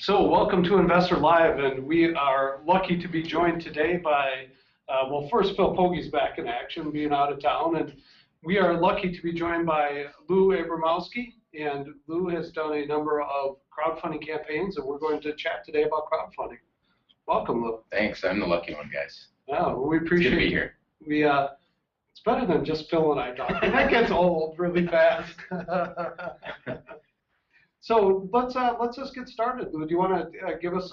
So welcome to INVESTyR Live, and we are lucky to be joined today by, well, first Phil Pogge's back in action, being out of town, and we are lucky to be joined by Lou Abramowski, and Lou has done a number of crowdfunding campaigns, and we're going to chat today about crowdfunding. Welcome, Lou. Thanks. I'm the lucky one, guys. Yeah, well, we appreciate it's good to be here. It's better than just Phil and I talking. That gets old really fast. So let's just get started. Do you want to give us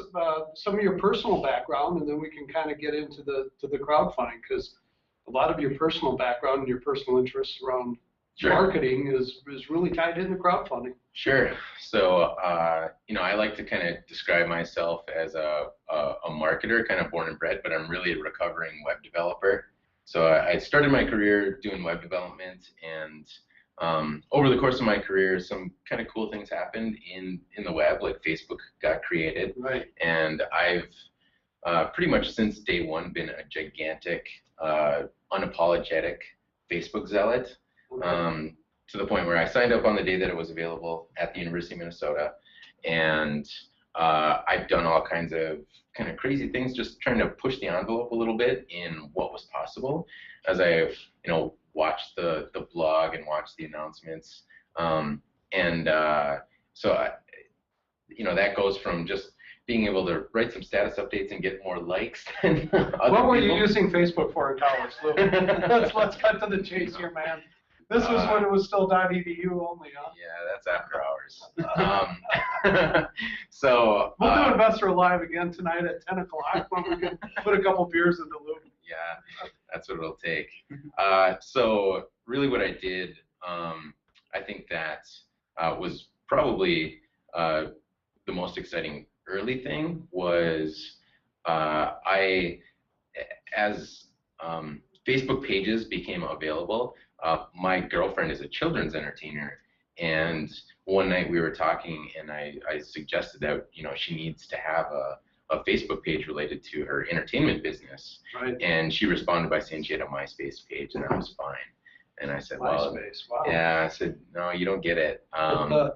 some of your personal background, and then we can kind of get into the crowdfunding, because a lot of your personal background and your personal interests around marketing is really tied into crowdfunding. Sure. So I like to kind of describe myself as a marketer, kind of born and bred, but I'm really a recovering web developer. So I started my career doing web development, and over the course of my career, some kind of cool things happened in the web, like Facebook got created. Right. And I've pretty much since day one been a gigantic, unapologetic Facebook zealot, to the point where I signed up on the day that it was available at the University of Minnesota. And I've done all kinds of crazy things, just trying to push the envelope a little bit in what was possible, as I've watched the blog and watched the announcements, so that goes from just being able to write some status updates and get more likes than other What were people. you using Facebook for in college, Lou? let's cut to the chase here, man. This was when it was still .edu only, huh? Yeah, that's after hours. So we'll do INVESTyR Live again tonight at 10 o'clock when we can put a couple beers in the loop. Yeah, that's what it'll take. So really what I did, I think that was probably the most exciting early thing was as Facebook pages became available, my girlfriend is a children's entertainer, and one night we were talking, and I suggested that she needs to have a Facebook page related to her entertainment business. Right. And she responded by saying she had a MySpace page, and that was fine. And I said, MySpace, wow. Yeah, I said, no, you don't get it. And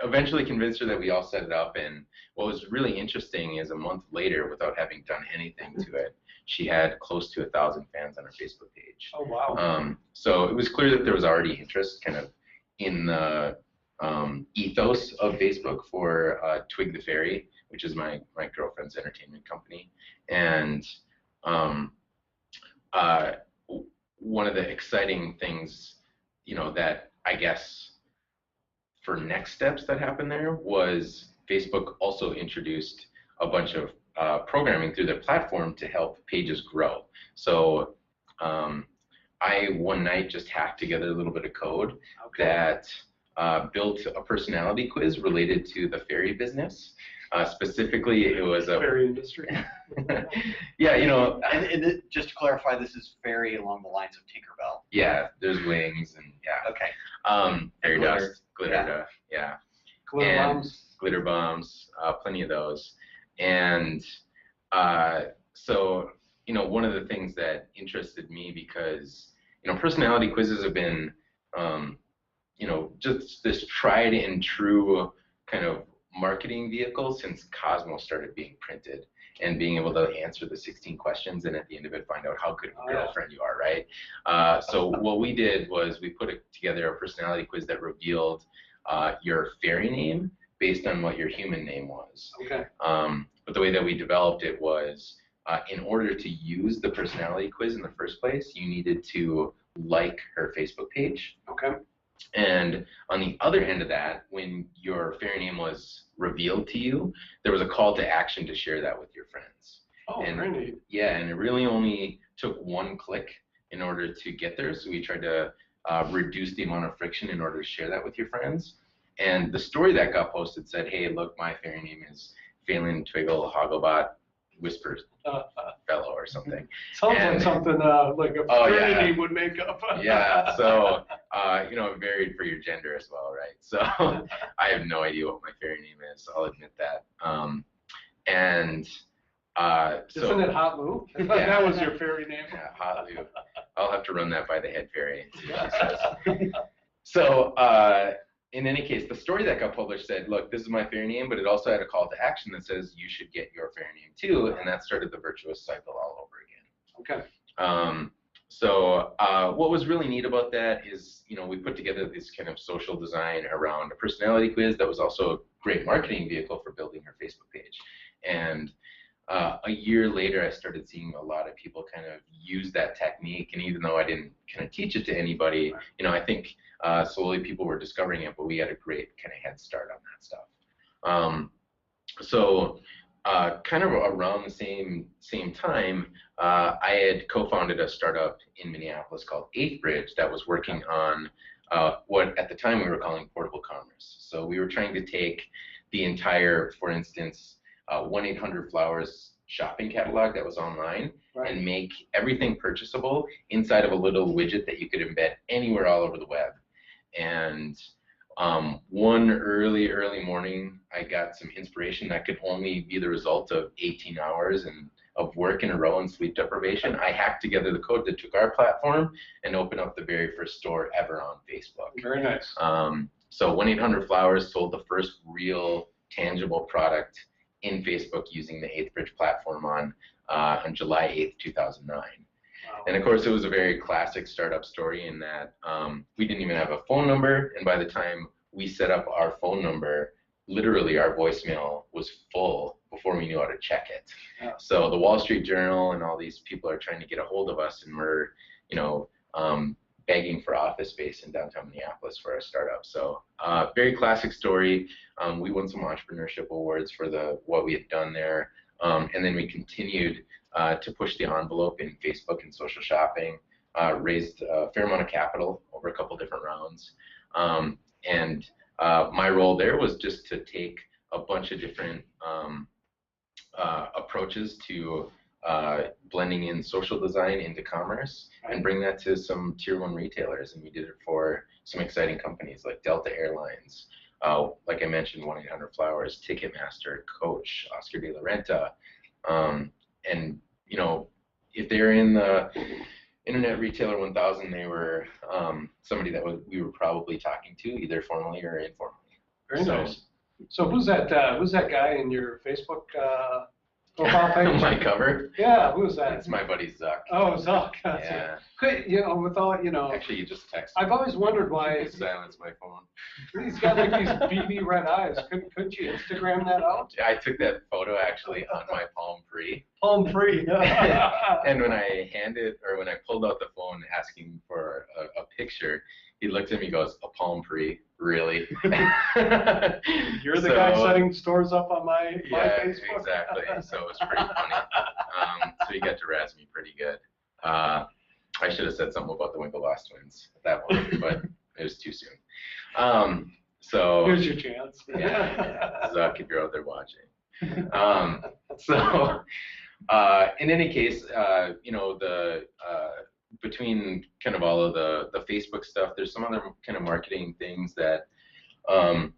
eventually convinced her that we all set it up. And what was really interesting is a month later, without having done anything to it, she had close to 1,000 fans on her Facebook page. Oh, wow. So it was clear that there was already interest kind of in the ethos of Facebook for Twig the Fairy, which is my girlfriend's entertainment company. And one of the exciting things, that I guess for next steps that happened there was Facebook also introduced a bunch of programming through their platform to help pages grow. So I one night just hacked together a little bit of code that built a personality quiz related to the fairy business. Specifically, it was a fairy industry. Yeah, And just to clarify, this is fairy along the lines of Tinkerbell. Yeah, there's wings and yeah. Okay. Fairy Glitter. dust, glitter dust, yeah. Glitter bombs. Glitter bombs, plenty of those. And so, one of the things that interested me, because, personality quizzes have been, just this tried and true kind of marketing vehicle since Cosmos started being printed, and being able to answer the 16 questions and at the end of it find out how good of a girlfriend you are, right? So what we did was we put together a personality quiz that revealed your fairy name based on what your human name was. Okay. But the way that we developed it was, in order to use the personality quiz in the first place, you needed to like her Facebook page. Okay. And on the other end of that, when your fairy name was revealed to you, there was a call to action to share that with your friends. Oh, and, very neat. Yeah, and it really only took one click in order to get there. So we tried to reduce the amount of friction in order to share that with your friends. And the story that got posted said, hey, look, my fairy name is Phelan Twiggle Hogglebot Whispers Fellow or something. Sounds like something like a fraternity would make up. Yeah, so it varied for your gender as well, right? So I have no idea what my fairy name is. I'll admit that. Isn't it Hot Lou? Yeah. That was your fairy name. Yeah, Hot Lou. I'll have to run that by the head fairy and see what she says. So in any case, the story that got published said, look, this is my fair name, but it also had a call to action that says you should get your fair name too, and that started the virtuous cycle all over again. Okay. So what was really neat about that is, we put together this kind of social design around a personality quiz that was also a great marketing vehicle for building her Facebook page. And a year later, I started seeing a lot of people kind of use that technique, and even though I didn't kind of teach it to anybody, I think slowly people were discovering it, but we had a great kind of head start on that stuff. So kind of around the same time, I had co-founded a startup in Minneapolis called INVESTyR that was working on what at the time we were calling portable commerce. So we were trying to take the entire, for instance, 1-800-Flowers shopping catalog that was online and make everything purchasable inside of a little widget that you could embed anywhere all over the web. And one early morning, I got some inspiration that could only be the result of 18 hours of work in a row and sleep deprivation. I hacked together the code that took our platform and opened up the very first store ever on Facebook. Very nice. So 1-800-Flowers sold the first real tangible product in Facebook using the INVESTyR platform on July 8th, 2009. Wow. And of course, it was a very classic startup story in that we didn't even have a phone number, and by the time we set up our phone number, literally our voicemail was full before we knew how to check it. Yeah. So the Wall Street Journal and all these people are trying to get a hold of us, and we're, begging for office space in downtown Minneapolis for our startup. So very classic story. We won some entrepreneurship awards for what we had done there. And then we continued to push the envelope in Facebook and social shopping, raised a fair amount of capital over a couple different rounds. And my role there was just to take a bunch of different approaches to blending in social design into commerce and bring that to some tier 1 retailers. And we did it for some exciting companies like Delta Airlines, like I mentioned, 1-800-Flowers, Ticketmaster, Coach, Oscar de la Renta. And, if they're in the Internet Retailer 1000, they were somebody that we were probably talking to, either formally or informally. Very nice. So who's that guy in your Facebook profile page? My cover? Yeah, who's that? It's my buddy Zuck. Oh, Zuck. Gotcha. Yeah. With all, Actually, you just texted I've always wondered why. I silenced my phone. He's got like these beady red eyes. Couldn't you Instagram that out? I took that photo actually on my Palm Pre. Palm Pre. And when I pulled out the phone asking for a picture, he looked at me and goes, "A Palm Pre? Really?" You're the guy setting stores up on my Facebook? Exactly. So it was pretty funny. So he got to razz me pretty good. I should have said something about the Winklevoss twins at that point, but it was too soon. So here's your chance. Yeah, Zuck, if you're out there watching. So in any case, between kind of all of the Facebook stuff, there's some other kind of marketing things that I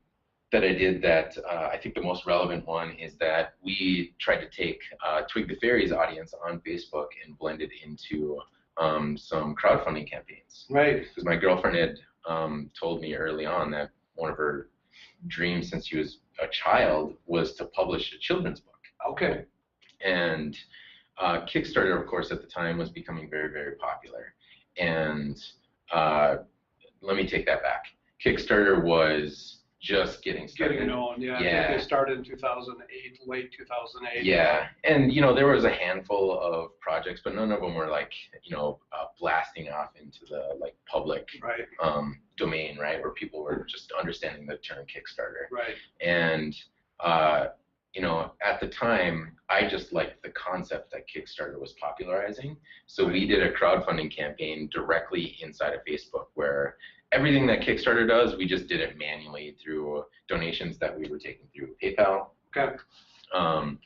did that I think the most relevant one is that we tried to take Twig the Fairies audience on Facebook and blend it into some crowdfunding campaigns. Right. Because my girlfriend had told me early on that one of her dreams since she was a child was to publish a children's book. Okay. And Kickstarter, of course, at the time was becoming very, very popular. And let me take that back. Kickstarter was just getting started. Getting known, yeah. I think they started in 2008, late 2008. Yeah, and there was a handful of projects, but none of them were like blasting off into the public domain, right, where people were just understanding the term Kickstarter. Right. And at the time, I just liked the concept that Kickstarter was popularizing. So we did a crowdfunding campaign directly inside of Facebook where everything that Kickstarter does, we just did it manually through donations that we were taking through PayPal. Okay. I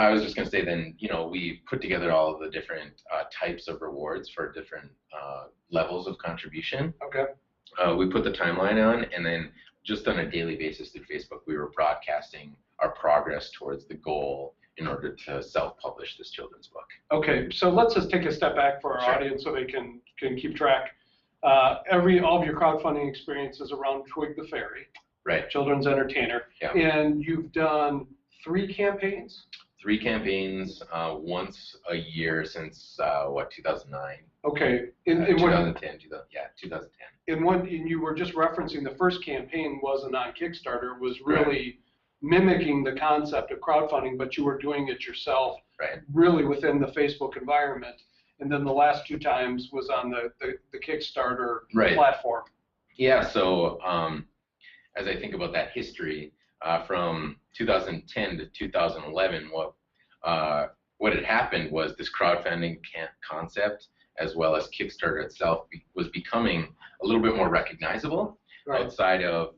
was just going to say then, we put together all of the different types of rewards for different levels of contribution. Okay. We put the timeline on, and then just on a daily basis through Facebook, we were broadcasting our progress towards the goal in order to self-publish this children's book. Okay, so let's just take a step back for our audience so they can keep track. all of your crowdfunding experiences around Twig the Fairy, Right. children's entertainer, Yeah. and you've done 3 campaigns? 3 campaigns, once a year since, 2009? Okay. 2010, 2010. And you were just referencing the first campaign wasn't on Kickstarter, was really mimicking the concept of crowdfunding, but you were doing it yourself, really within the Facebook environment. And then the last 2 times was on the Kickstarter platform. Yeah, so as I think about that history, from 2010 to 2011, what had happened was this crowdfunding concept, as well as Kickstarter itself, was becoming a little bit more recognizable outside of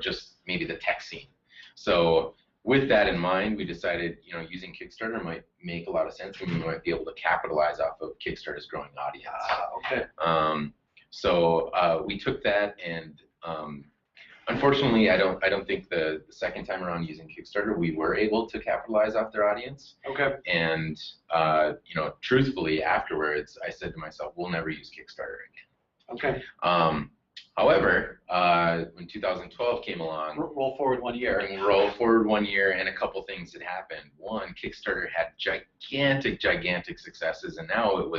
just maybe the tech scene. So with that in mind, we decided, using Kickstarter might make a lot of sense, and we might be able to capitalize off of Kickstarter's growing audience. So we took that, and unfortunately, I don't think the second time around using Kickstarter, we were able to capitalize off their audience. And truthfully, afterwards, I said to myself, we'll never use Kickstarter again. However, when 2012 came along, roll forward 1 year. And a couple things had happened. One, Kickstarter had gigantic successes, and now it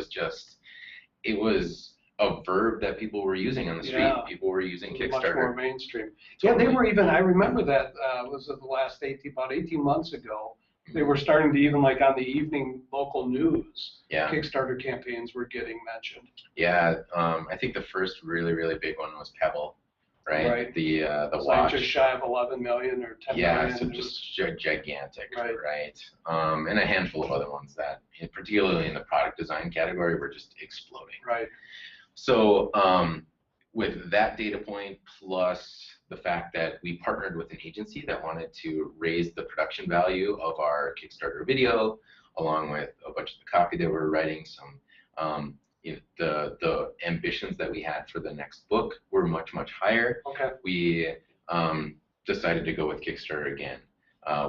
was a verb that people were using on the street. People were using Kickstarter. Much more mainstream. Yeah, they were even, I remember that, was it the last about 18 months ago, they were starting to even, like on the evening local news, Kickstarter campaigns were getting mentioned. Yeah, I think the first really big one was Pebble, right? The watch. Like just shy of 11 million or 10 million. Yeah, so just gigantic, right? And a handful of other ones that, particularly in the product design category, were just exploding. Right. So with that data point, plus the fact that we partnered with an agency that wanted to raise the production value of our Kickstarter video, along with a bunch of the copy that we were writing, the ambitions that we had for the next book were much higher. We decided to go with Kickstarter again,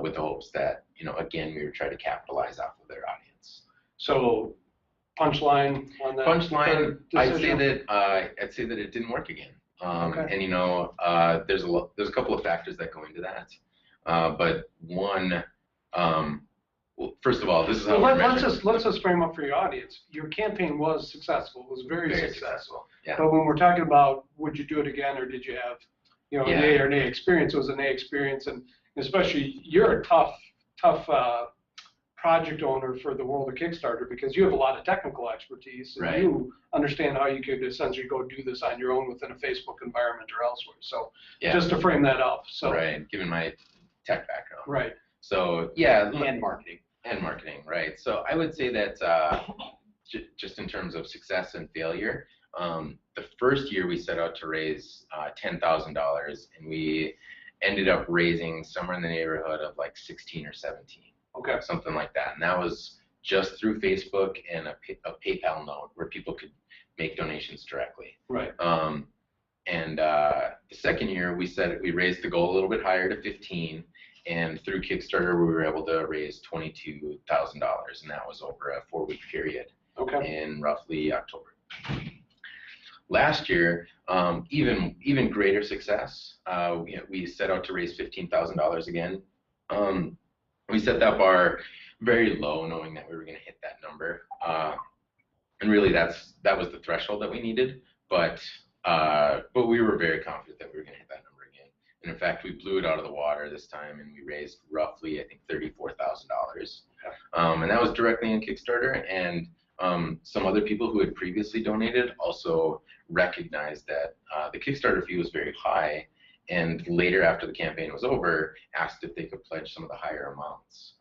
with the hopes that again we would try to capitalize off of their audience. So punchline on that? Punchline, I'd say that it didn't work again. And there's a couple of factors that go into that. But one, well, first of all, this is how let's just frame up for your audience. Your campaign was successful. It was very successful. Yeah. But when we're talking about would you do it again, or did you have an A or nay experience? It was an A experience, and especially you're a tough project owner for the world of Kickstarter, because you have a lot of technical expertise, and you understand how you could essentially go do this on your own within a Facebook environment or elsewhere. So just to frame that up. So given my tech background. Right. So and marketing. Right. So I would say that just in terms of success and failure, the first year we set out to raise $10,000, and we ended up raising somewhere in the neighborhood of like 16 or 17. Something like that. And that was just through Facebook and a PayPal note where people could make donations directly. Right. And the second year we raised the goal a little bit higher to 15, and through Kickstarter we were able to raise $22,000, and that was over a 4-week period in roughly October. Last year, even greater success. We set out to raise $15,000 again. We set that bar very low, knowing that we were going to hit that number, and really that was the threshold that we needed. But we were very confident that we were going to hit that number again. And in fact, we blew it out of the water this time, and we raised roughly, I think, $34,000. And that was directly on Kickstarter, and some other people who had previously donated also recognized that the Kickstarter fee was very high, and later, after the campaign was over, asked if they could pledge some of the higher amounts,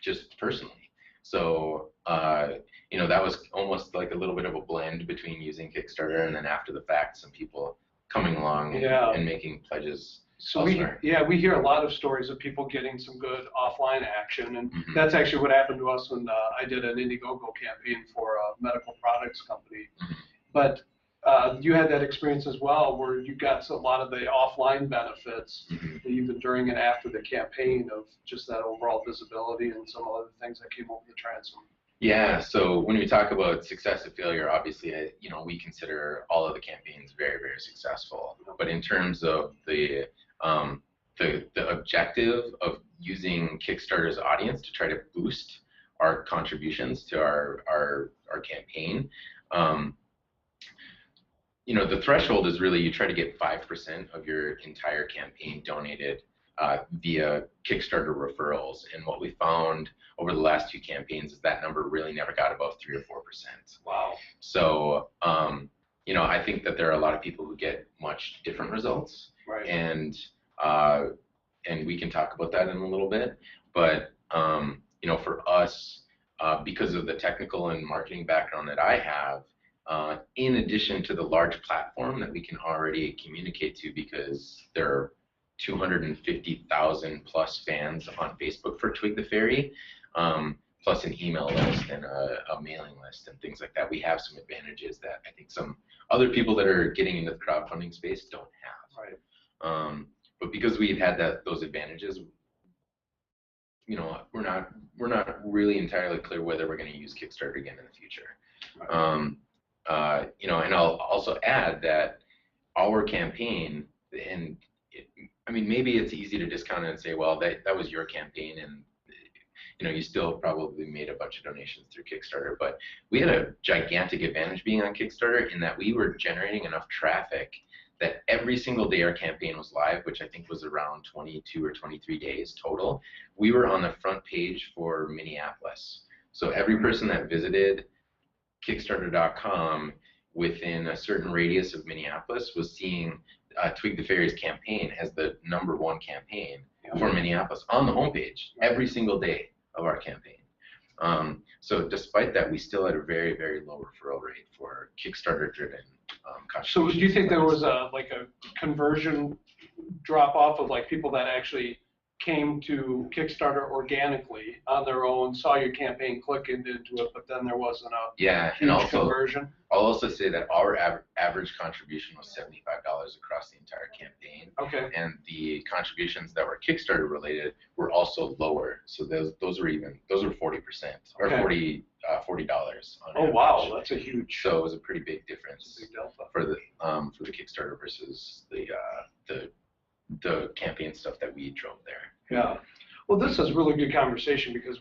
just personally. So, that was almost like a little bit of a blend between using Kickstarter and then after the fact, some people coming along and making pledges. So we hear a lot of stories of people getting some good offline action, and that's actually what happened to us when I did an Indiegogo campaign for a medical products company. But you had that experience as well, where you got a lot of the offline benefits, even during and after the campaign, of just that overall visibility and some other things that came over the transom. Yeah, so when we talk about success and failure, obviously, we consider all of the campaigns very, very successful. But in terms of the objective of using Kickstarter's audience to try to boost our contributions to our campaign, the threshold is really you try to get 5% of your entire campaign donated via Kickstarter referrals. And what we found over the last 2 campaigns is that number really never got above 3 or 4%. Wow. So, I think that there are a lot of people who get much different results. Right. And we can talk about that in a little bit. But, for us, because of the technical and marketing background that I have, in addition to the large platform that we can already communicate to, because there are 250,000 plus fans on Facebook for Twig the Fairy, plus an email list and a mailing list and things like that. We have some advantages that I think some other people that are getting into the crowdfunding space don't have. Right. But because we've had those advantages, we're not really entirely clear whether we're going to use Kickstarter again in the future. Right. And I'll also add that our campaign, and maybe it's easy to discount it and say, well, that was your campaign, and you still probably made a bunch of donations through Kickstarter. But we had a gigantic advantage being on Kickstarter in that we were generating enough traffic that every single day our campaign was live, which I think was around 22 or 23 days total, we were on the front page for Minneapolis. So every person that visited Kickstarter.com within a certain radius of Minneapolis was seeing Twig the Fairy's campaign as the #1 campaign for Minneapolis on the homepage every single day of our campaign. So despite that, we still had a very, very low referral rate for Kickstarter-driven contributions. So do you think there was a conversion drop off of people that actually came to Kickstarter organically on their own, saw your campaign, clicked into it, but then there wasn't a huge conversion? I'll also say that our average contribution was $75 across the entire campaign. Okay. And the contributions that were Kickstarter related were also lower. So those were 40% or $40 on average. Wow, that's a huge. So it was a pretty big difference big delta for the Kickstarter versus the campaign stuff that we drove there. Yeah. Well, this is really good conversation because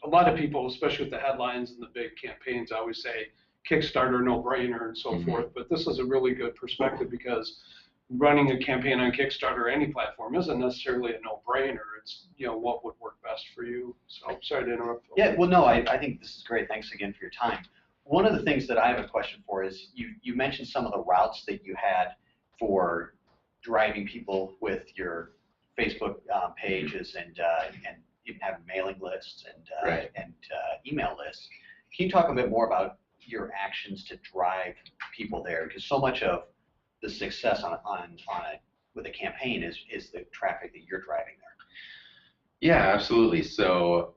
a lot of people, especially with the headlines and the big campaigns, always say Kickstarter, no-brainer, and so forth. But this is a really good perspective because running a campaign on Kickstarter or any platform isn't necessarily a no-brainer. It's, what would work best for you. So I'm sorry to interrupt. Yeah, well, no, I think this is great. Thanks again for your time. One of the things that I have a question for is you mentioned some of the routes that you had for driving people with your Facebook pages and even having mailing lists and email lists. Can you talk a bit more about your actions to drive people there? Because so much of the success with a campaign is the traffic that you're driving there. Yeah, absolutely. So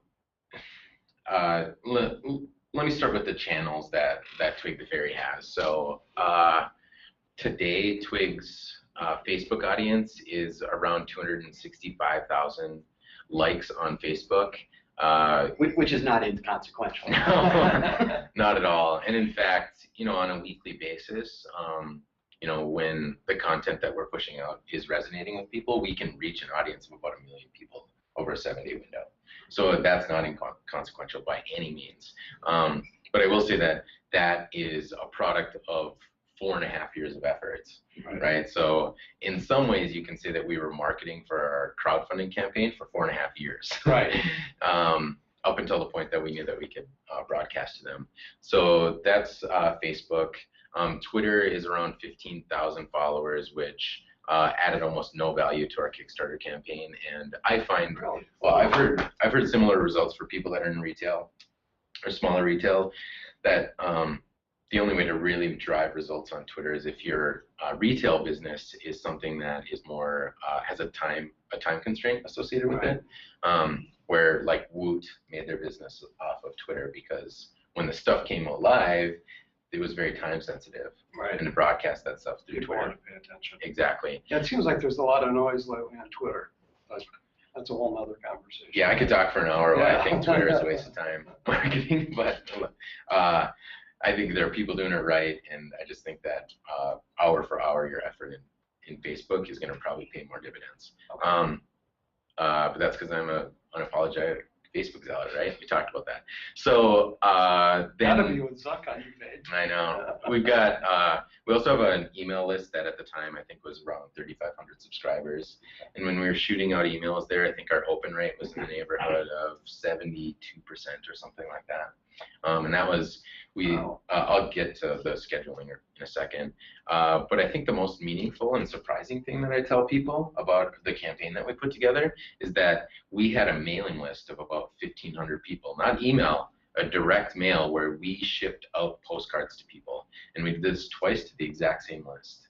let me start with the channels that Twig the Fairy has. So today, Twig's Facebook audience is around 265,000 likes on Facebook. Which is not inconsequential. No, not at all. And in fact, on a weekly basis, when the content that we're pushing out is resonating with people, we can reach an audience of about 1 million people over a 7-day window. So that's not inconsequential by any means. But I will say that is a product of 4.5 years of efforts, right? So in some ways, you can say that we were marketing for our crowdfunding campaign for 4.5 years, right? Up until the point that we knew that we could broadcast to them. So that's Facebook. Twitter is around 15,000 followers, which added almost no value to our Kickstarter campaign. And I find, well, I've heard similar results for people that are in retail or smaller retail, that the only way to really drive results on Twitter is if your retail business is something that is more has a time constraint associated with it, where like Woot made their business off of Twitter because when the stuff came live, it was very time sensitive, and to broadcast that stuff through Twitter. Want to pay attention. Exactly. Yeah, it seems like there's a lot of noise lately on Twitter. But that's a whole nother conversation. Yeah, I could talk for an hour why Yeah. I think Twitter is a waste of time marketing, but I think there are people doing it right, and I just think that hour for hour your effort in Facebook is going to probably pay more dividends. Okay. But that's because I'm a unapologetic Facebook zealot, right? We talked about that. So then Gotta be with Zuck on your page. I know. We've got, we also have an email list that at the time I think was around 3,500 subscribers. And when we were shooting out emails there, I think our open rate was in the neighborhood of 72% or something like that. And that was, Wow. I'll get to the scheduling in a second. But I think the most meaningful and surprising thing that I tell people about the campaign that we put together is that we had a mailing list of about 1,500 people, not email, a direct mail where we shipped out postcards to people, and we did this twice to the exact same list.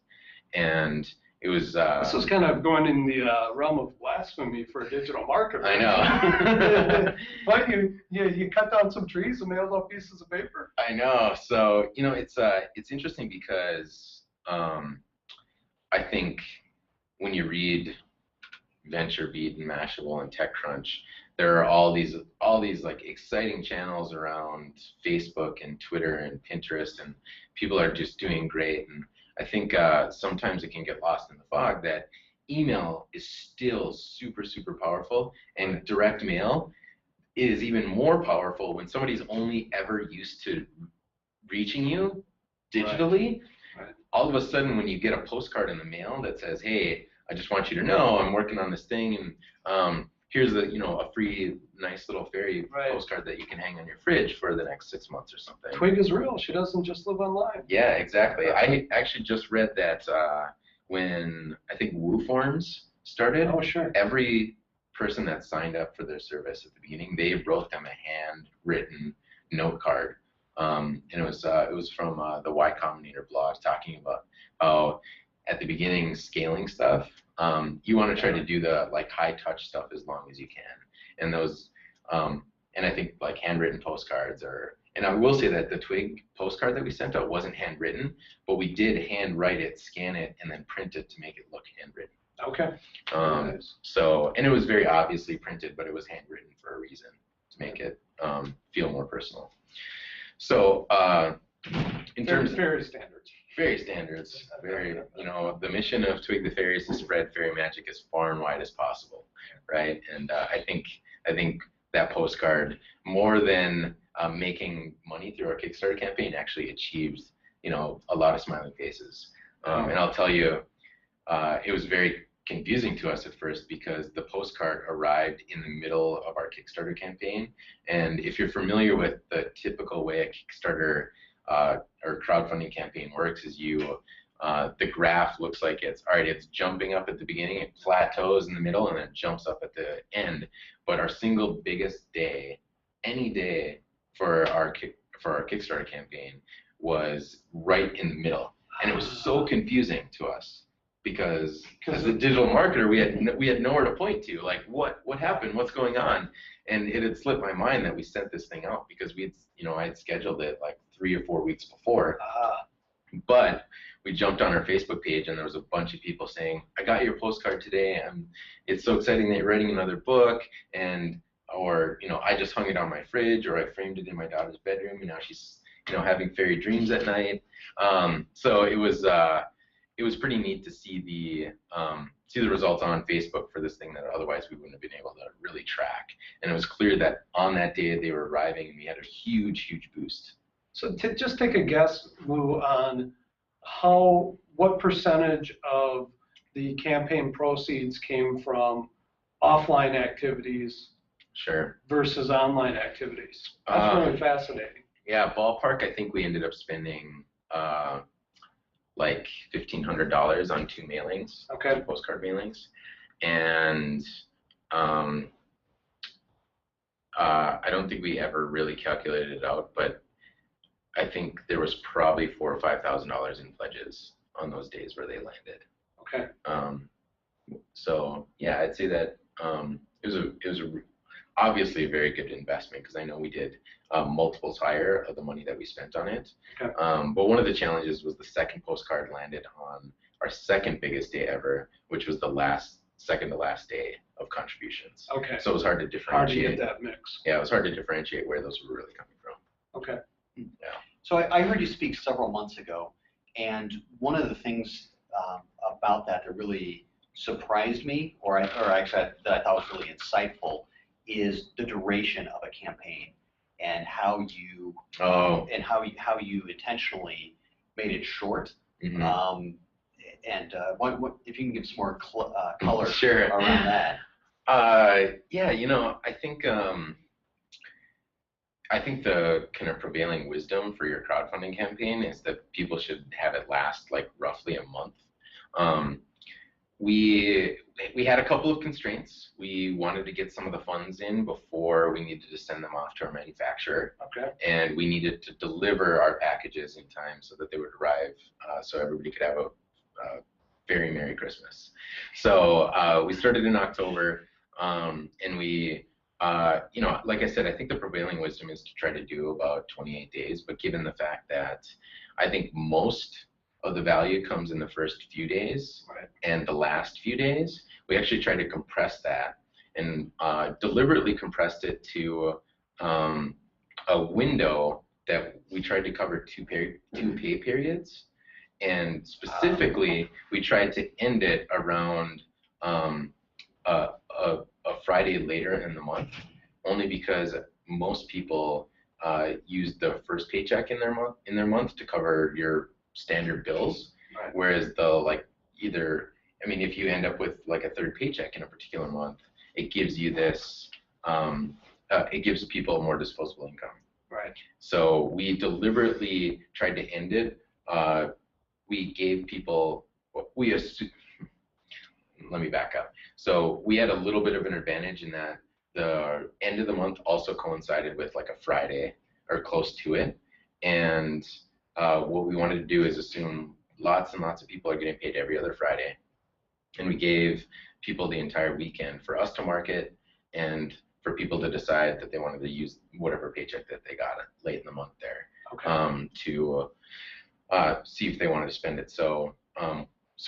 And it was this was kind of going in the realm of blasphemy for a digital marketer. I know. But you cut down some trees and mailed out pieces of paper. I know. So it's interesting because I think when you read VentureBeat and Mashable and TechCrunch, there are all these like exciting channels around Facebook and Twitter and Pinterest, and people are just doing great. And I think sometimes it can get lost in the fog that email is still super, super powerful, and direct mail is even more powerful when somebody's only ever used to reaching you digitally. Right. All of a sudden, when you get a postcard in the mail that says, "Hey, I just want you to know I'm working on this thing, and here's a free, nice little fairy postcard that you can hang on your fridge for the next 6 months or something." Twig is real. She doesn't just live online. Yeah, exactly. I actually just read that when I think WooForms started. Oh, sure. Every person that signed up for their service at the beginning, they wrote them a handwritten note card, and it was from the Y Combinator blog talking about how at the beginning scaling stuff, you want to try to do the like high touch stuff as long as you can, and those and I think like handwritten postcards are. And I will say that the Twig postcard that we sent out wasn't handwritten, but we did handwrite it, scan it, and then print it to make it look handwritten. Okay. Nice. So, and it was very obviously printed, but it was handwritten for a reason, to make it feel more personal. So, in terms of fairy standards. Fairy standards, the mission of Twig the Fairy is to spread fairy magic as far and wide as possible, right? And I think that postcard, more than making money through our Kickstarter campaign, actually achieved, a lot of smiling faces. And I'll tell you, it was very confusing to us at first because the postcard arrived in the middle of our Kickstarter campaign. And if you're familiar with the typical way a Kickstarter or crowdfunding campaign works, is the graph looks like it's jumping up at the beginning, it plateaus in the middle, and then jumps up at the end. But our single biggest day, any day for our Kickstarter campaign, was right in the middle, and it was so confusing to us because as a digital marketer, we had nowhere to point to. Like, what happened? What's going on? And it had slipped my mind that we sent this thing out because I had scheduled it like 3 or 4 weeks before. But we jumped on our Facebook page and there was a bunch of people saying, "I got your postcard today, and it's so exciting that you're writing another book," or I just hung it on my fridge, or I framed it in my daughter's bedroom, and now she's having fairy dreams at night. So it was pretty neat to see the results on Facebook for this thing that otherwise we wouldn't have been able to really track. And it was clear that on that day they were arriving, and we had a huge boost. So just take a guess, Lou, on what percentage of the campaign proceeds came from offline activities versus online activities. That's really fascinating. Yeah, ballpark, I think we ended up spending like $1,500 on 2 mailings, 2 postcard mailings, and I don't think we ever really calculated it out, but I think there was probably $4,000 or $5,000 in pledges on those days where they landed. Okay. So yeah, I'd say that it was obviously a very good investment because I know we did multiples higher of the money that we spent on it. Okay. But one of the challenges was the second postcard landed on our second biggest day ever, which was the last second to last day of contributions. Okay. So it was hard to Hard to differentiate. get that mix. Yeah, it was hard to differentiate where those were really coming from. Okay. Yeah. So I heard you speak several months ago, and one of the things about that really surprised me, or actually that I thought was really insightful, is the duration of a campaign and how you how you intentionally made it short. Mm-hmm. And what if you can give some more color Sure. around that? Yeah, I think the kind of prevailing wisdom for your crowdfunding campaign is that people should have it last like roughly a month. We had a couple of constraints. We wanted to get some of the funds in before we needed to send them off to our manufacturer. Okay. And we needed to deliver our packages in time so that they would arrive, so everybody could have a very Merry Christmas. So we started in October, and we, like I said, I think the prevailing wisdom is to try to do about 28 days, but given the fact that I think most of the value comes in the first few days and the last few days, we actually tried to compress that and deliberately compressed it to a window that we tried to cover two pay periods. And specifically, we tried to end it around a Friday later in the month, only because most people use the first paycheck in their month to cover your standard bills, whereas if you end up with like a third paycheck in a particular month, it gives you this, it gives people more disposable income. Right. So we deliberately tried to end it. We gave people, let me back up. So we had a little bit of an advantage in that the end of the month also coincided with like a Friday or close to it. And what we wanted to do is assume lots and lots of people are getting paid every other Friday. And we gave people the entire weekend for us to market and for people to decide that they wanted to use whatever paycheck that they got late in the month there, to see if they wanted to spend it. So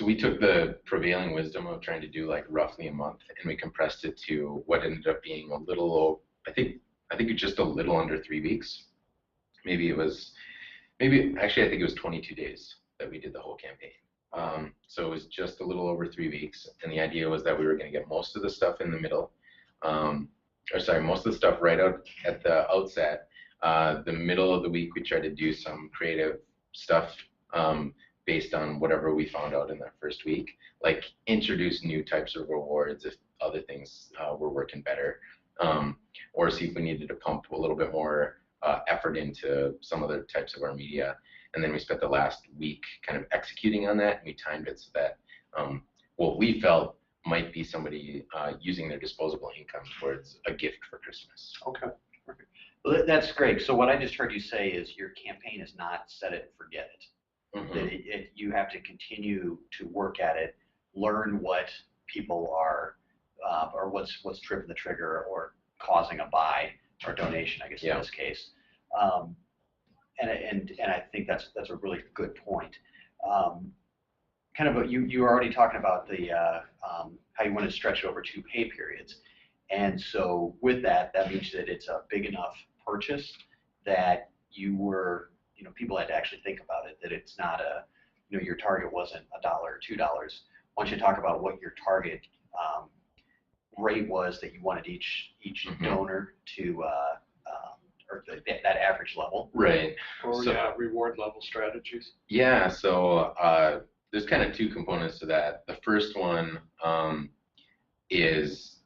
we took the prevailing wisdom of trying to do like roughly a month, and we compressed it to what ended up being a little, I think it's just a little under 3 weeks. I think it was 22 days that we did the whole campaign. So it was just a little over 3 weeks, and the idea was that we were going to get most of the stuff in the middle, most of the stuff right out at the outset. The middle of the week, we tried to do some creative stuff based on whatever we found out in that first week, like introduce new types of rewards if other things were working better, or see if we needed to pump a little bit more effort into some other types of our media. And then we spent the last week kind of executing on that, and we timed it so that what we felt might be somebody using their disposable income towards a gift for Christmas. Okay, perfect. Well, that's great. So what I just heard you say is your campaign is not set it and forget it. Mm-hmm. That you have to continue to work at it, learn what people are, or what's driven the trigger or causing a buy or donation, I guess in this case. And I think that's a really good point. You were already talking about the how you want to stretch it over 2 pay periods, and so with that means that it's a big enough purchase that people had to actually think about it. That it's not your target wasn't $1 or $2. Why don't you talk about what your target rate was that you wanted each donor to, or that average level? Right. Or reward level strategies. Yeah. So there's kind of 2 components to that. The first one is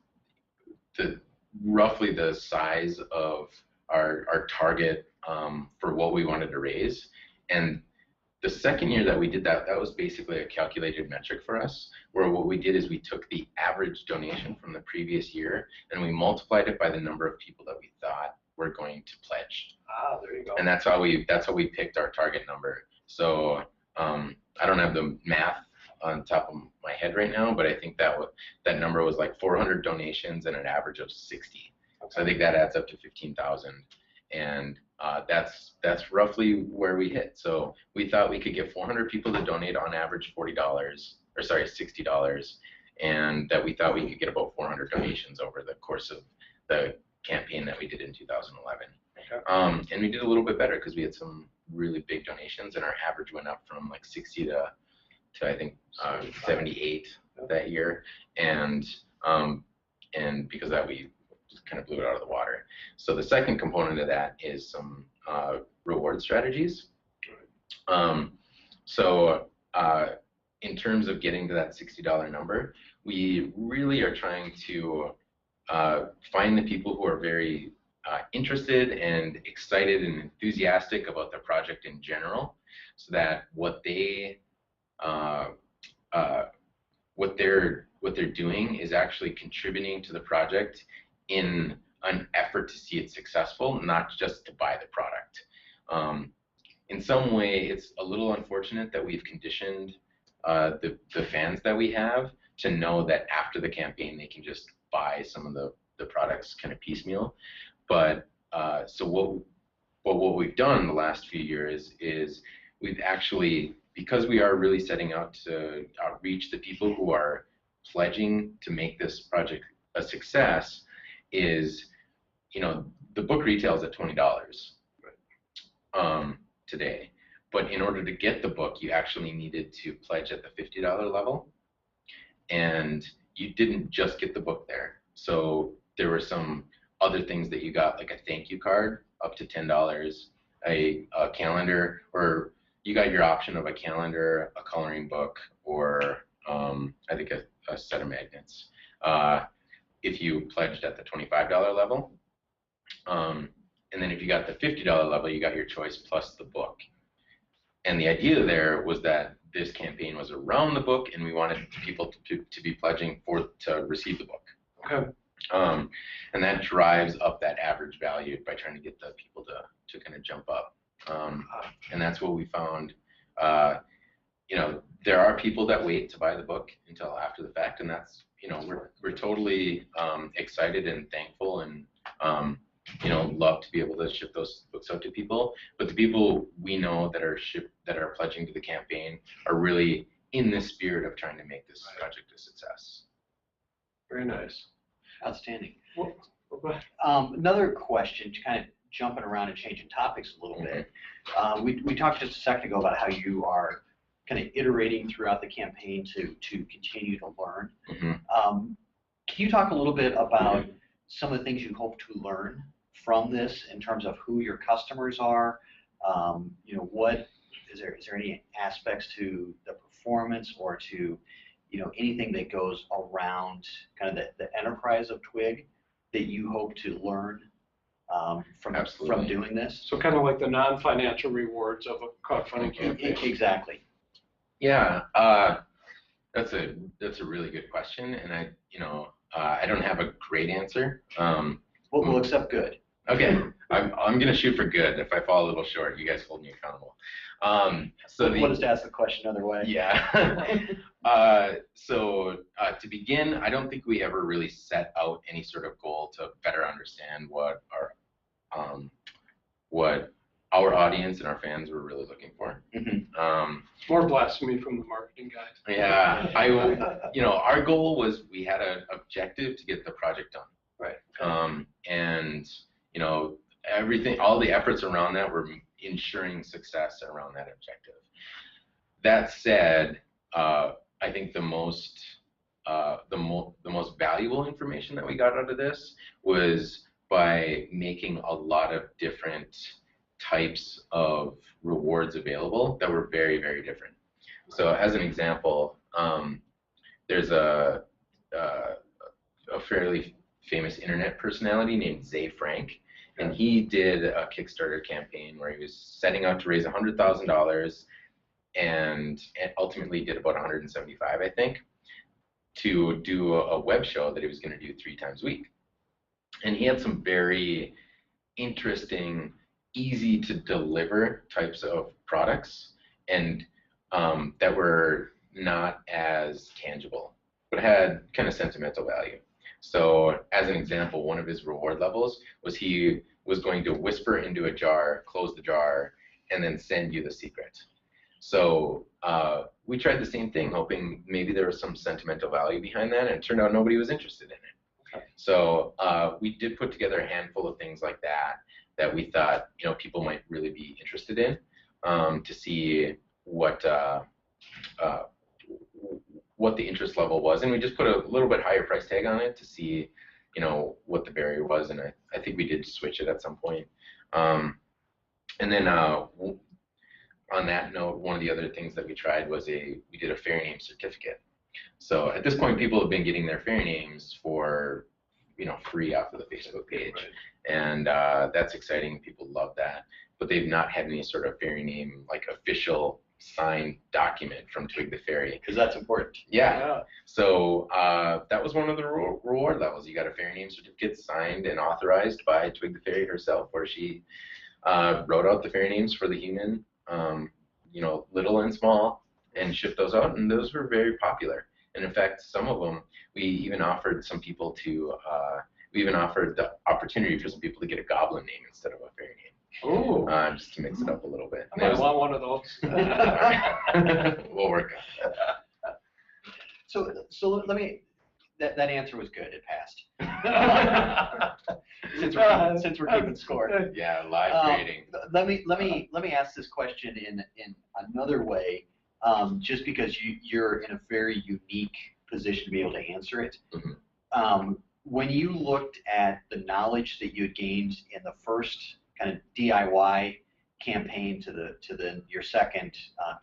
roughly the size of our target for what we wanted to raise. And the second year that we did that was basically a calculated metric for us, where what we did is we took the average donation from the previous year and we multiplied it by the number of people that we thought were going to pledge. There you go. And that's how we picked our target number. So I don't have the math on top of my head right now, but I think that number was like 400 donations and an average of 60. So I think that adds up to 15,000, and that's roughly where we hit. So we thought we could get 400 people to donate on average $60, and that we thought we could get about 400 donations over the course of the campaign that we did in 2011. Okay. And we did a little bit better because we had some really big donations, and our average went up from like 60 to I think 78 that year, and because of that we just kind of blew it out of the water. So the second component of that is some reward strategies. So in terms of getting to that $60 number, we really are trying to find the people who are very interested and excited and enthusiastic about the project in general, so that what they're doing is actually contributing to the project in an effort to see it successful, not just to buy the product. In some way, it's a little unfortunate that we've conditioned the fans that we have to know that after the campaign they can just buy some of the products kind of piecemeal. But so what we've done in the last few years is we've actually, because we are really setting out to reach the people who are pledging to make this project a success, is, you know, the book retails at $20 today, but in order to get the book you actually needed to pledge at the $50 level, and you didn't just get the book there. So there were some other things that you got, like a thank you card up to $10, a calendar, or you got your option of a calendar, a coloring book, or I think a set of magnets if you pledged at the $25 level. And then if you got the $50 level, you got your choice plus the book. And the idea there was that this campaign was around the book, and we wanted people to be pledging to receive the book. Okay. And that drives up that average value by trying to get the people to kind of jump up. And that's what we found. You know, there are people that wait to buy the book until after the fact, and that's, you know, we're totally excited and thankful, and you know, love to be able to ship those books out to people. But the people we know that are pledging to the campaign are really in the spirit of trying to make this project a success. Very nice. Outstanding. Well, go ahead. Another question, to kind of jumping around and changing topics a little bit. We talked just a second ago about how you are kind of iterating throughout the campaign to continue to learn. Can you talk a little bit about some of the things you hope to learn from this in terms of who your customers are? You know, what is there any aspects to the performance or to, you know, anything that goes around kind of the enterprise of Twig that you hope to learn from doing this? So kind of like the non-financial rewards of a crowdfunding campaign. Exactly. Yeah, that's a really good question, and I don't have a great answer. We'll accept good. Okay, I'm gonna shoot for good. If I fall a little short, you guys hold me accountable. We'll just ask the question another way. Yeah. So to begin, I don't think we ever really set out any sort of goal to better understand what our audience and our fans were really looking for. More blasphemy from the marketing guys. Yeah, our goal was, we had an objective to get the project done. Right. And you know, all the efforts around that were ensuring success around that objective. That said, I think the most valuable information that we got out of this was by making a lot of different types of rewards available that were very, very different. So as an example, there's a fairly famous internet personality named Zay Frank, and he did a Kickstarter campaign where he was setting out to raise $100,000 and ultimately did about 175, I think, to do a web show that he was going to do 3 times a week. And he had some very interesting, easy to deliver types of products, and that were not as tangible, but had kind of sentimental value. So as an example, one of his reward levels was he was going to whisper into a jar, close the jar, and then send you the secret. So we tried the same thing, hoping maybe there was some sentimental value behind that, and it turned out nobody was interested in it. Okay. So we did put together a handful of things like that that we thought people might really be interested in, to see what the interest level was, and we just put a little bit higher price tag on it to see what the barrier was, and I think we did switch it at some point. And then on that note, one of the other things that we tried was we did a fairy name certificate. So at this point, people have been getting their fairy names for free off of the Facebook page, right. And that's exciting. People love that, but they've not had any sort of fairy name like official signed document from Twig the Fairy. Because that's important. Yeah. So that was one of the reward levels. You got a fairy name certificate signed and authorized by Twig the Fairy herself, where she wrote out the fairy names for the human, little and small, and shipped those out, and those were very popular. And in fact, some of them, we even offered the opportunity for some people to get a goblin name instead of a fairy name. Oh. Just to mix it up a little bit. I might want one of those. We'll work on that. So let me. That answer was good. It passed. since we're keeping score. Yeah, live grading. Let me ask this question in another way, just because you're in a very unique position to be able to answer it. Mm-hmm. When you looked at the knowledge that you had gained in the first kind of DIY campaign to your second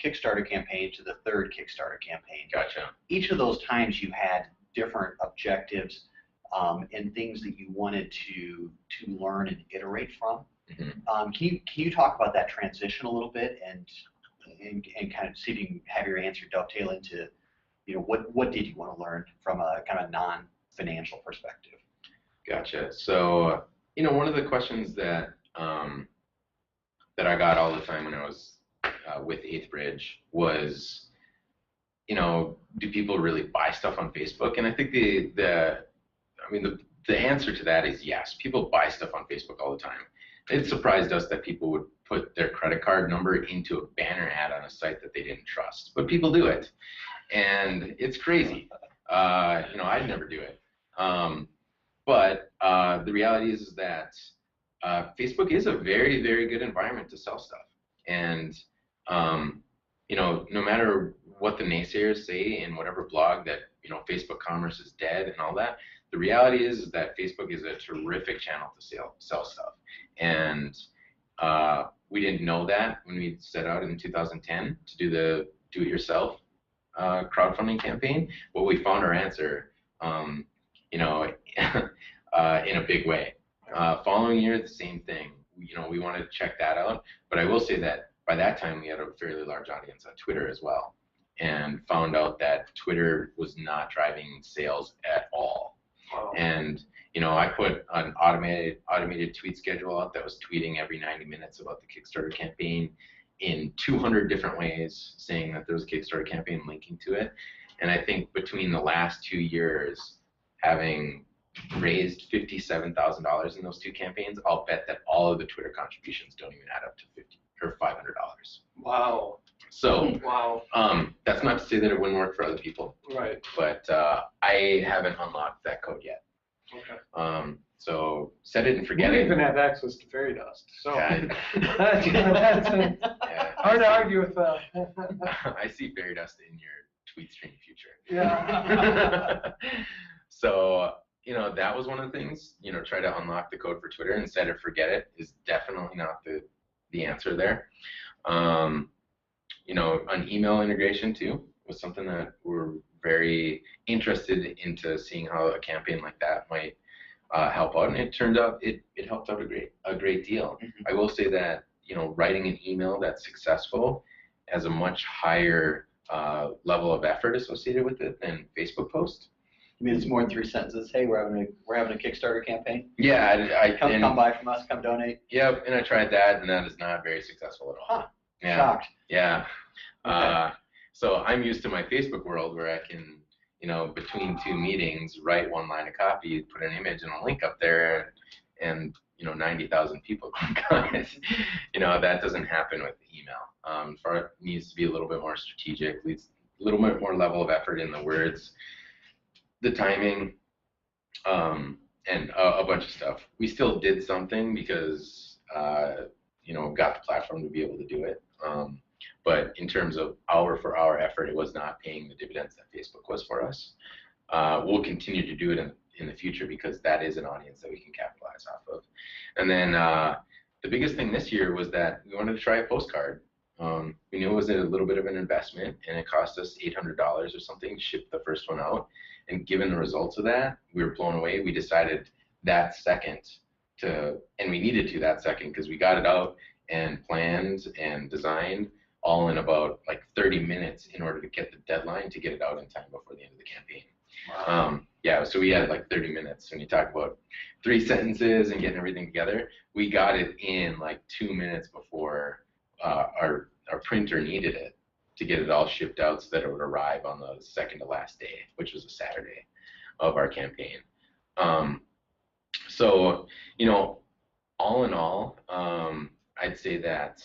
Kickstarter campaign to the third Kickstarter campaign. Gotcha. Each of those times you had different objectives and things that you wanted to learn and iterate from. Mm-hmm. Can you talk about that transition a little bit and kind of see if you can have your answer dovetail into what did you want to learn from a kind of non-financial perspective? Gotcha. So one of the questions that I got all the time when I was with 8th Bridge was, do people really buy stuff on Facebook? And I think the answer to that is yes. People buy stuff on Facebook all the time. It surprised us that people would put their credit card number into a banner ad on a site that they didn't trust, but people do it, and it's crazy. I'd never do it. But the reality is that Facebook is a very, very good environment to sell stuff. And, no matter what the naysayers say in whatever blog that, Facebook commerce is dead and all that, the reality is that Facebook is a terrific channel to sell stuff. And we didn't know that when we set out in 2010 to do the do-it-yourself crowdfunding campaign, but we found our answer, in a big way. Following year, the same thing. We wanted to check that out, but I will say that by that time we had a fairly large audience on Twitter as well, and found out that Twitter was not driving sales at all. Wow. And I put an automated tweet schedule out that was tweeting every 90 minutes about the Kickstarter campaign in 200 different ways, saying that there was a Kickstarter campaign, linking to it. And I think between the last 2 years, having raised $57,000 in those two campaigns, I'll bet that all of the Twitter contributions don't even add up to $50 or $500. Wow. So, wow. That's not to say that it wouldn't work for other people. Right. But I haven't unlocked that code yet. Okay. So set it and forget We it. even have access to fairy dust. So Yeah. that's Yeah, hard to argue with that. I see fairy dust in your tweet stream future. Yeah. So, that was one of the things, try to unlock the code for Twitter and set it, forget it is definitely not the answer there. An email integration too was something that we're very interested into seeing how a campaign like that might help out, and it turned out it helped out a great deal. Mm-hmm. I will say that writing an email that's successful has a much higher level of effort associated with it than Facebook posts. I mean, it's more than 3 sentences. Hey, we're having a Kickstarter campaign. Yeah, I come buy from us. Come donate. Yep, and I tried that, and that is not very successful at all. Huh. Yeah. Shocked. Yeah. Okay. So I'm used to my Facebook world where I can, between 2 meetings, write 1 line of copy, put an image and a link up there, and 90,000 people click on it. That doesn't happen with email. It needs to be a little bit more strategic, needs a little bit more level of effort in the words, the timing, and a bunch of stuff. We still did something because, got the platform to be able to do it. But in terms of hour for hour effort, it was not paying the dividends that Facebook was for us. We'll continue to do it in the future because that is an audience that we can capitalize off of. And then the biggest thing this year was that we wanted to try a postcard. We knew it was a little bit of an investment, and it cost us $800 or something to ship the first one out. And given the results of that, we were blown away. We decided that second and we needed to that second because we got it out and planned and designed all in about like 30 minutes in order to get the deadline to get it out in time before the end of the campaign. Wow. Yeah, so we had like 30 minutes. When you talk about 3 sentences and getting everything together, we got it in like 2 minutes before our printer needed it to get it all shipped out so that it would arrive on the second to last day, which was a Saturday of our campaign. So, all in all, I'd say that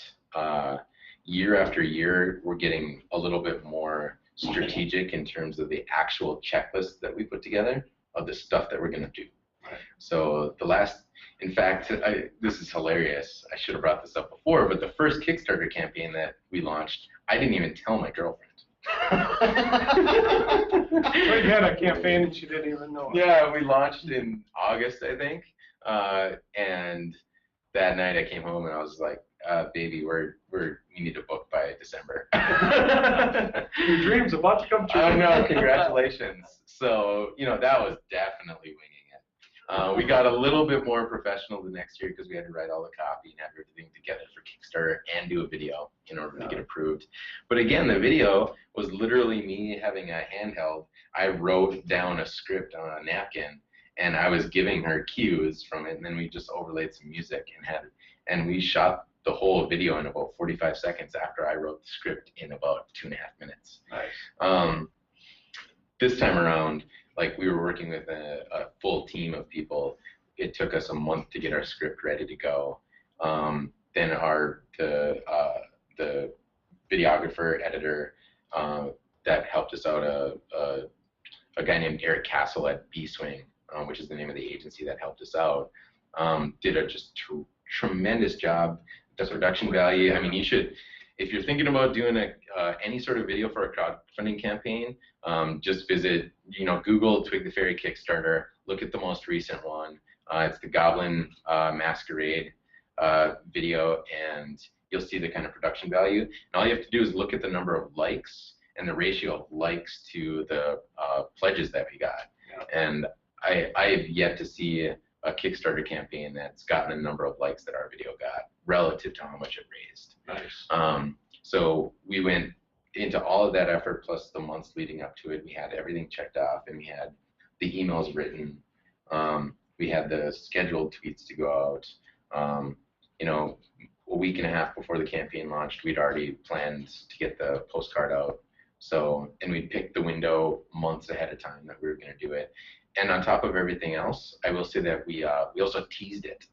year after year, we're getting a little bit more strategic in terms of the actual checklist that we put together of the stuff that we're going to do. Right. So in fact, this is hilarious. I should have brought this up before, but the first Kickstarter campaign that we launched, I didn't even tell my girlfriend. So you had a campaign and she didn't even know it. Yeah, we launched in August, I think. And that night I came home and I was like, baby, we need to book by December. Your dream's about to come true. I know, congratulations. So, that was definitely winging it. We got a little bit more professional the next year because we had to write all the copy and have everything together for Kickstarter and do a video in order to get approved. But again, the video was literally me having a handheld. I wrote down a script on a napkin and I was giving her cues from it, and then we just overlaid some music and we shot the whole video in about 45 seconds after I wrote the script in about 2.5 minutes. Nice. This time around, like we were working with a full team of people. It took us a month to get our script ready to go. Then the videographer, editor that helped us out, a guy named Eric Castle at B-Swing, which is the name of the agency that helped us out, did a just tremendous job. The production value, I mean, you should, if you're thinking about doing any sort of video for a crowdfunding campaign, just visit, Google Twig the Fairy Kickstarter, look at the most recent one. It's the Goblin Masquerade video, and you'll see the kind of production value. And all you have to do is look at the number of likes and the ratio of likes to the pledges that we got. Yeah. And I have yet to see a Kickstarter campaign that's gotten the number of likes that our video got relative to how much it raised. Nice. So we went into all of that effort plus the months leading up to it. We had everything checked off and we had the emails written. We had the scheduled tweets to go out. A week and a half before the campaign launched, we'd already planned to get the postcard out. So, and we'd picked the window months ahead of time that we were going to do it. And on top of everything else, I will say that we also teased it.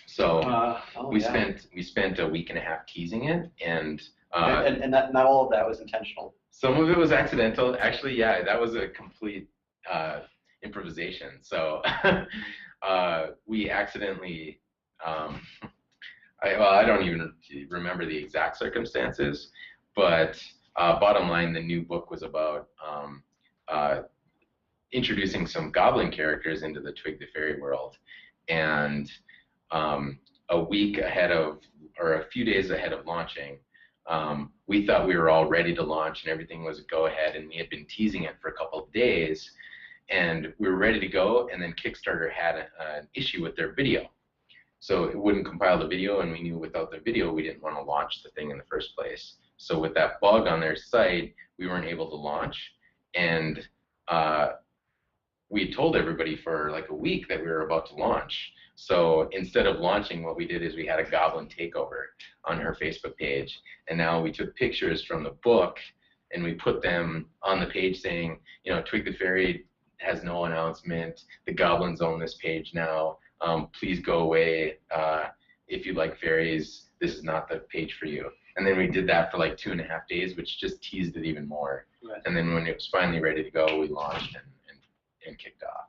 So we spent a week and a half teasing it, and not all of that was intentional. Some of it was accidental. Actually, yeah, that was a complete improvisation. So we accidentally, I don't even remember the exact circumstances, but bottom line, the new book was about introducing some goblin characters into the Twig the Fairy world, and a week ahead of, or a few days ahead of launching, we thought we were all ready to launch and everything was a go ahead, and we had been teasing it for a couple of days and we were ready to go, and then Kickstarter had an issue with their video. So it wouldn't compile the video, and we knew without the video we didn't want to launch the thing in the first place. So with that bug on their site, we weren't able to launch, and we told everybody for like a week that we were about to launch. So instead of launching, what we did is we had a goblin takeover on her Facebook page, and now we took pictures from the book and we put them on the page saying, Twig the Fairy has no announcement, the goblins own this page now, please go away, if you like fairies, this is not the page for you. And then we did that for like 2.5 days, which just teased it even more. Right. And then when it was finally ready to go, we launched and kicked off.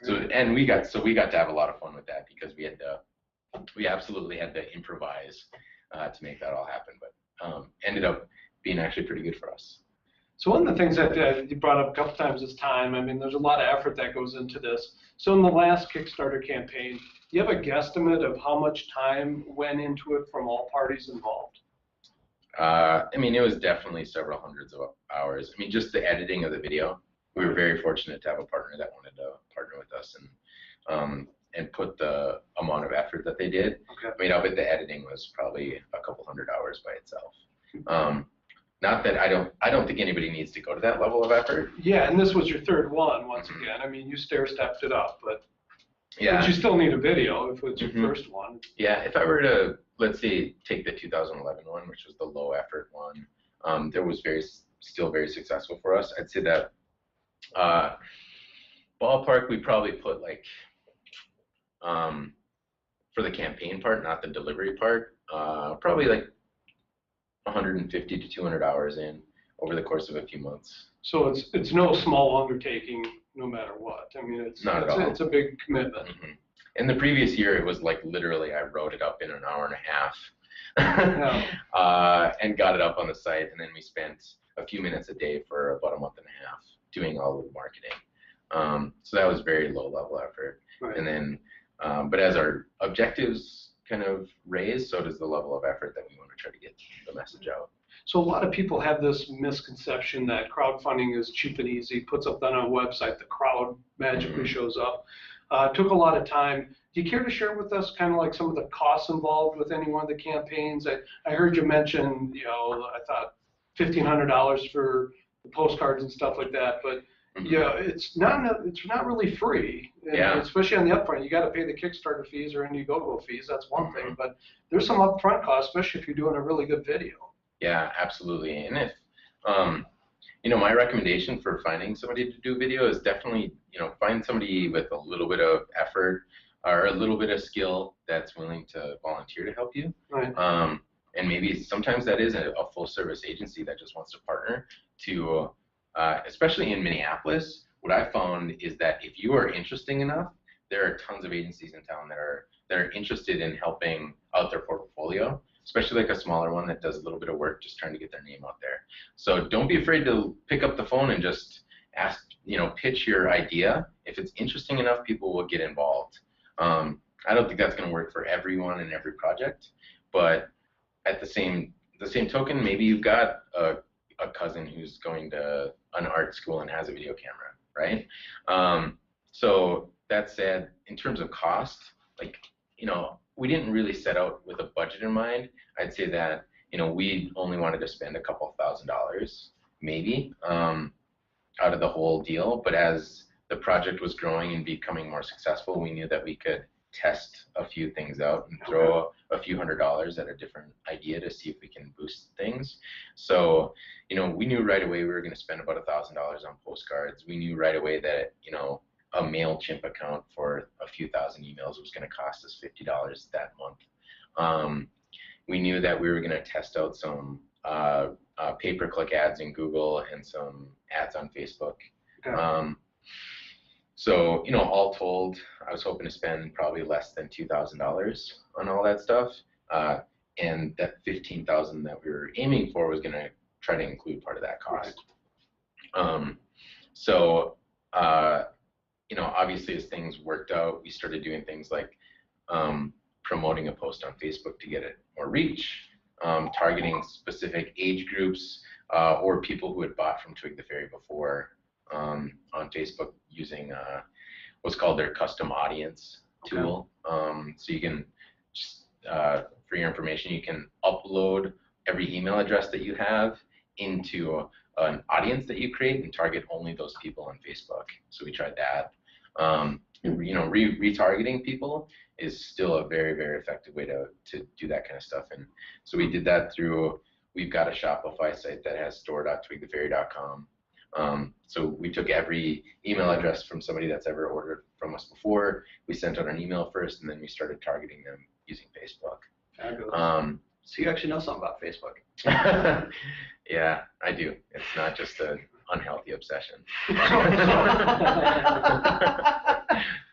So and we got to have a lot of fun with that because we absolutely had to improvise to make that all happen, but ended up being actually pretty good for us. So one of the things that you brought up a couple times is time. I mean, there's a lot of effort that goes into this. So in the last Kickstarter campaign, do you have a guesstimate of how much time went into it from all parties involved? I mean, it was definitely several hundreds of hours. I mean, just the editing of the video. We were very fortunate to have a partner that wanted to partner with us and put the amount of effort that they did. Okay. I mean, I'll bet the editing was probably a couple hundred hours by itself. Not that I don't think anybody needs to go to that level of effort. Yeah, and this was your third one once again. I mean, you stair-stepped it up, but Yeah. but you still need a video if it's your first one. Yeah, if I were to, let's say, take the 2011 one, which was the low effort one, that was still very successful for us. I'd say that ballpark, we probably put like, for the campaign part, not the delivery part, probably like 150 to 200 hours in over the course of a few months. So it's no small undertaking, no matter what. I mean, it's a big commitment. In the previous year, it was like literally I wrote it up in an hour and a half and got it up on the site, and then we spent a few minutes a day for about a month and a half doing all of the marketing. So that was very low level effort. Right. And then, but as our objectives kind of raise, so does the level of effort that we want to try to get the message out. So a lot of people have this misconception that crowdfunding is cheap and easy, puts up on a website, the crowd magically shows up. Took a lot of time. Do you care to share with us kind of like some of the costs involved with any one of the campaigns? I heard you mention, I thought $1,500 for the postcards and stuff like that, but yeah, it's not really free. Yeah. Especially on the upfront, you got to pay the Kickstarter fees or Indiegogo fees. That's one thing, but there's some upfront costs, especially if you're doing a really good video. Yeah, absolutely. And if my recommendation for finding somebody to do video is definitely, find somebody with a little bit of effort or a little bit of skill that's willing to volunteer to help you. Right. And maybe sometimes that is a full service agency that just wants to partner to, especially in Minneapolis, what I found is that if you are interesting enough, there are tons of agencies in town that are interested in helping out their portfolio, especially like a smaller one that does a little bit of work just trying to get their name out there. So don't be afraid to pick up the phone and just ask, pitch your idea. If it's interesting enough, people will get involved. I don't think that's going to work for everyone in every project, but at the same token, maybe you've got a cousin who's going to an art school and has a video camera, right? So that said, in terms of cost, we didn't really set out with a budget in mind. I'd say that, we only wanted to spend a couple $1,000s, maybe, out of the whole deal. But as the project was growing and becoming more successful, we knew that we could test a few things out and throw a few $100s at a different idea to see if we can boost things. So, we knew right away we were going to spend about $1,000 on postcards. We knew right away that, a MailChimp account for a few thousand emails was going to cost us $50 that month. We knew that we were going to test out some pay-per-click ads in Google and some ads on Facebook. Okay. So, all told, I was hoping to spend probably less than $2,000 on all that stuff. And that $15,000 that we were aiming for was going to try to include part of that cost. Right. Obviously as things worked out, we started doing things like promoting a post on Facebook to get it more reach, targeting specific age groups or people who had bought from Twig the Fairy before on Facebook using what's called their custom audience tool. So you can just, for your information, you can upload every email address that you have into an audience that you create and target only those people on Facebook. So we tried that. Retargeting people is still a very, very effective way to do that kind of stuff. And so we did that through, we've got a Shopify site that has store.twigthefairy.com. So we took every email address from somebody that's ever ordered from us before. We sent out an email first, and then we started targeting them using Facebook. So you actually know something about Facebook. Yeah, I do. It's not just an unhealthy obsession.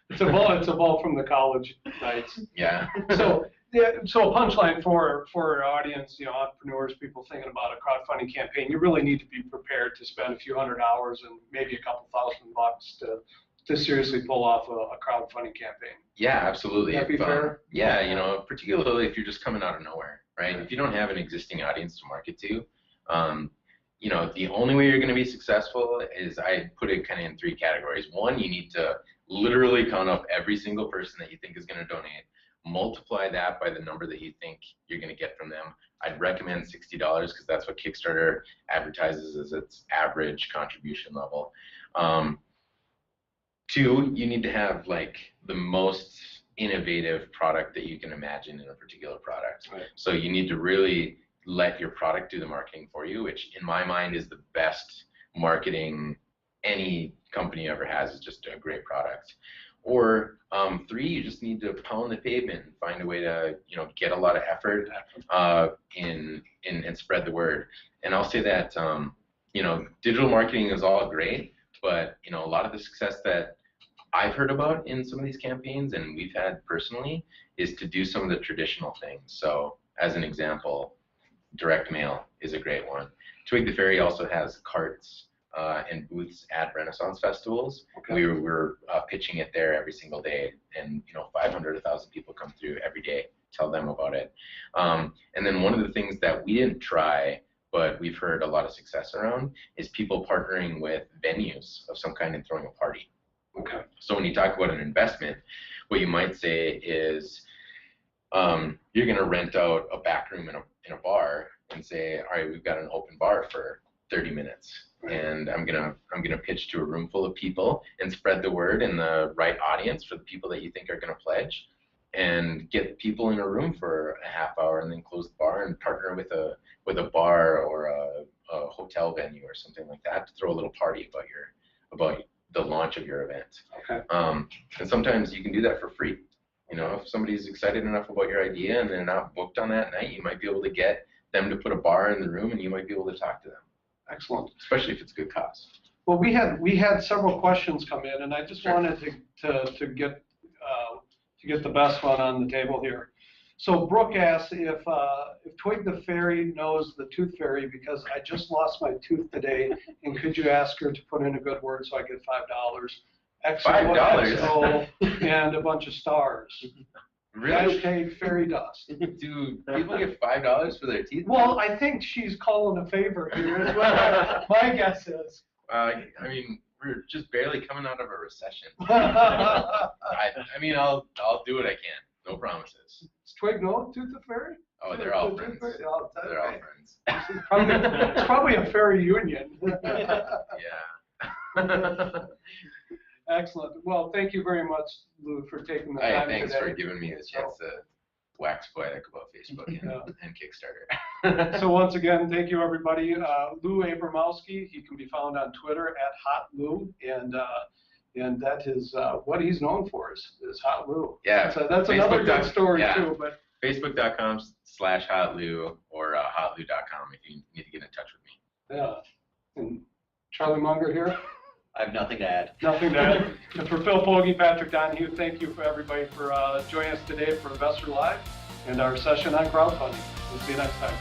It's evolved from the college nights. Yeah. So a punchline for our audience, entrepreneurs, people thinking about a crowdfunding campaign, you really need to be prepared to spend a few $100s and maybe a couple $1,000 to seriously pull off a crowdfunding campaign. Yeah, absolutely. Would that be fair? Yeah, particularly if you're just coming out of nowhere, right? If you don't have an existing audience to market to, the only way you're going to be successful is, I put it kind of in 3 categories. One, you need to literally count up every single person that you think is going to donate, multiply that by the number that you think you're going to get from them. I'd recommend $60 because that's what Kickstarter advertises as its average contribution level. 2, you need to have like the most innovative product that you can imagine in a particular product. Right. So you need to really let your product do the marketing for you, which in my mind is the best marketing any company ever has, is just a great product. Or 3, you just need to pound the pavement and find a way to get a lot of effort and spread the word. And I'll say that digital marketing is all great, but a lot of the success that I've heard about in some of these campaigns, and we've had personally, is to do some of the traditional things. So as an example, direct mail is a great one. Twig the Fairy also has carts and booths at Renaissance festivals. Okay. We're pitching it there every single day, and 500 to 1,000 people come through every day. Tell them about it. And then one of the things that we didn't try, but we've heard a lot of success around, is people partnering with venues of some kind and throwing a party. Okay. So when you talk about an investment, what you might say is you're going to rent out a back room in a bar and say, all right, we've got an open bar for 30 minutes, and I'm gonna pitch to a room full of people and spread the word in the right audience for the people that you think are going to pledge, and get people in a room for a half hour, and then close the bar and partner with a bar or a hotel venue or something like that to throw a little party about the launch of your event. Okay. And sometimes you can do that for free. If somebody's excited enough about your idea and they're not booked on that night, you might be able to get them to put a bar in the room, and you might be able to talk to them. Excellent. Especially if it's good cost. Well, we had several questions come in, and I just wanted to get the best one on the table here. So Brooke asks if Twig the Fairy knows the Tooth Fairy, because I just lost my tooth today, and could you ask her to put in a good word so I get $5? $5? And a bunch of stars. Really? Hashtag fairy dust. Do people get $5 for their teeth? Well, I think she's calling a favor here is what my guess is. We're just barely coming out of a recession. I'll do what I can. No promises. Does Twig know Tooth the Fairy? Oh, they're all friends. They're all friends. It's probably a fairy union. Yeah. Excellent. Well, thank you very much, Lou, for taking the time Thanks today. for giving me the chance to wax poetic about Facebook and Kickstarter. So once again, thank you, everybody. Lou Abramowski, he can be found on Twitter @HotLou, and that is what he's known for is Hot Lou. Yeah. So that's another good story too. But Facebook.com/HotLou or hotlou.com if you need to get in touch with me. Yeah. And Charlie Munger here. I have nothing to add. Nothing to add. And for Phil Pogge, Patrick Donahue, thank you for everybody for joining us today for INVESTyR Live and our session on crowdfunding. We'll see you next time.